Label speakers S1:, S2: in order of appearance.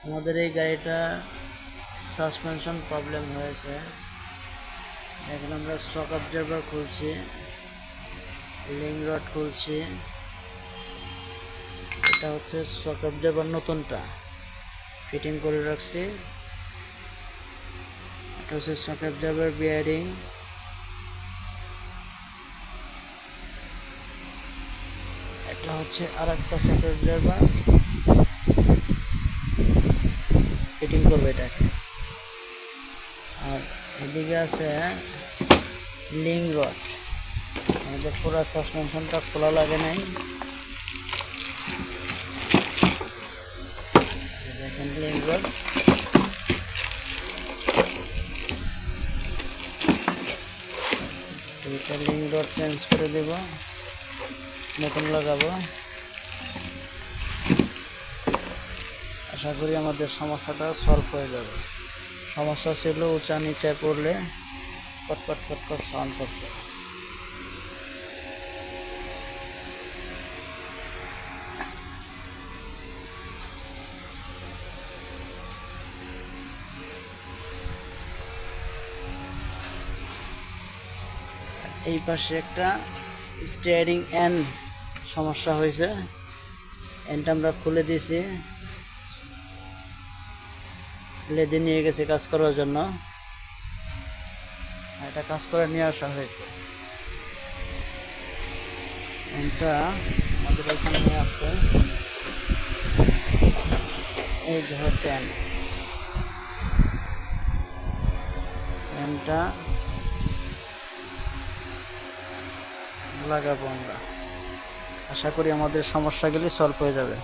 S1: আমাদের এই গাড়িটা সাসপেনশন প্রবলেম হয়েছে। এখন আমরা শক অবজারভার খুলছি, লিং রড খুলছি। এটা হচ্ছে শক অবজারভার নতুনটা ফিটিং করে রাখছি। এটা হচ্ছে শক অবজারভার বিয়ারিং। এটা হচ্ছে আর একটা শক অবজারভার ফিটিং করবে এটাকে। আর এদিকে আছে লিং রড। আমাদের পুরো সাসপেনশনটা খোলা লাগে নাই, দেখেন লিং রড। এটা লিং রড চেঞ্জ করে দেব, নতুন লাগাবো। আশা করি আমাদের সমস্যাটা সলভ হয়ে যাবে। সমস্যা ছিল উঁচা নিচে পড়লে কটকট কটকট সাউন্ড করতো। এই পাশে একটা স্টিয়ারিং এন্ড সমস্যা হয়েছে, এন্ডটা আমরা খুলে দিয়েছি, লেদে নিয়ে গেছে কাজ করার জন্য। এটা কাজ করে নিয়ে আসা হয়েছে। এন্ডটা আমাদের এখানে নিয়ে আসছে, এই যে হচ্ছে এন্ডটা লাগাবো আমরা। আশা করি আমাদের সমস্যাগুলি সলভ হয়ে যাবে।